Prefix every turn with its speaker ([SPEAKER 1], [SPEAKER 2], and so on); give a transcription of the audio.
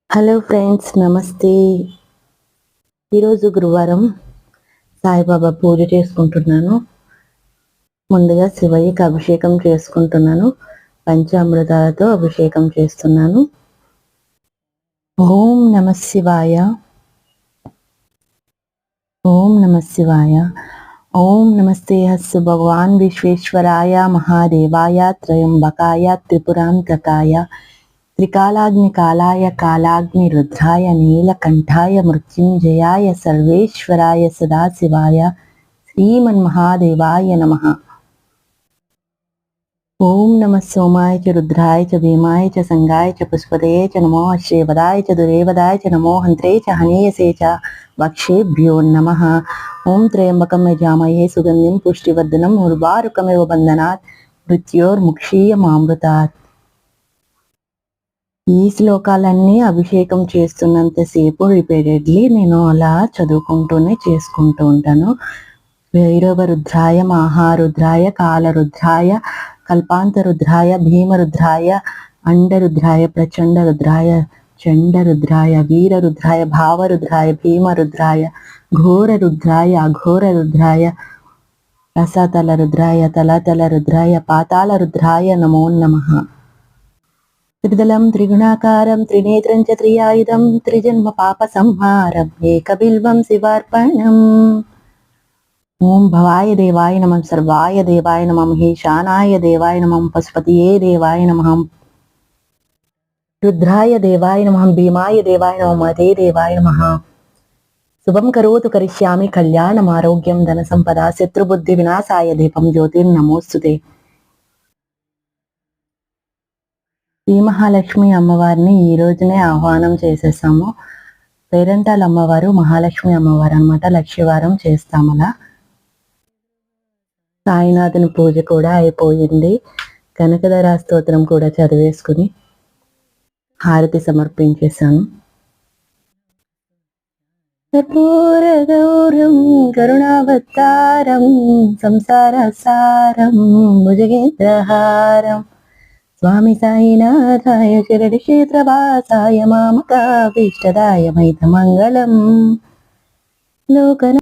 [SPEAKER 1] Hello friends, నమస్తే. ఈరోజు గురువారం సాయిబాబా పూజ చేసుకుంటున్నాను. ముందుగా శివయ్యకి అభిషేకం చేసుకుంటున్నాను. పంచామృతాలతో అభిషేకం చేస్తున్నాను. ఓం నమ శివాయ. ఓం నమ శివాయ. ఓం నమస్తే హస్సు భగవాన్ విశ్వేశ్వరాయ మహాదేవాయ త్రయంబకాయ త్రిపురాంతకాయ త్రికాలాగ్ని కాలాయ కాలాగ్ని రుద్రాయ నీలకంఠాయ మృత్యుంజయాయ సర్వేశ్వరాయ సదాశివాయ శ్రీమన్మహాదేవాయ నమః. ఓం నమ సోమాయ చ రుద్రాయ చ భీమాయ చ సంగాయ చ పుష్పదయే చ నమో శ్రీవదాయ చ దురేవదాయ చ నమో హంత్రే చ హనీయసే చ వక్షేభ్యో నమః. ఓం త్రయంబకం యజామహే సుగంధిం పుష్టివర్ధనం ఉర్వారుకమివ బంధనాత్ మృత్యోర్ముక్షీయమామృతాత్. ఈ శ్లోకాలన్నీ అభిషేకం చేస్తున్నంతసేపు రిపీటెడ్లీ నేను అలా చదువుకుంటూనే చేసుకుంటూ ఉంటాను. భైరవ రుద్రాయ మహారుద్రాయ కాలరుద్రాయ కల్పాంతరుద్రాయ భీమరుద్రాయ అండరుద్రాయ ప్రచండ రుద్రాయ చండరుద్రాయ వీరరుద్రాయ భావరుద్రాయ భీమరుద్రాయ ఘోర రుద్రాయ అఘోర రుద్రాయ రసతల రుద్రాయ తలతల రుద్రాయ పాతాళ రుద్రాయ నమో నమః. త్రిదలం త్రిగుణాకారం త్రినేత్రం చ త్రియాయుధం త్రిజన్మ పాప సంహారం ఏకబిల్వం శివార్పణం. ఓం భవాయ దేవాయ నమః, సర్వాయ దేవాయ నమః, ఈశానాయ దేవాయ నమః, పశుపతియే దేవాయ నమః, రుద్రాయ దేవాయ నమః, భీమాయ దేవాయ నమః, మదే దేవాయ నమః. శుభం కరోతు కరిష్యామి కళ్యాణం ఆరోగ్యం ధన సంపద శత్రుబుద్ధి వినాశాయ దీపం జ్యోతిర్నమోస్తుతే. శ్రీ మహాలక్ష్మి అమ్మవారిని ఈ రోజునే ఆహ్వానం చేసేసాము. పేరంటాల అమ్మవారు మహాలక్ష్మి అమ్మవారు అనమాట. లక్ష్మీవారం చేస్తామలా. సాయినాథుని పూజ కూడా అయిపోయింది. కనకధరా స్తోత్రం కూడా చదివేసుకుని హారతి సమర్పించేశాను. కర్పూర గౌరం కరుణావతారం సంసార సారం భుజగేంద్రహారం స్వామి సాయినాథాయ శరణి క్షేత్రవాసాయ మామకాభీష్టదాయ మైత మంగళం లోకన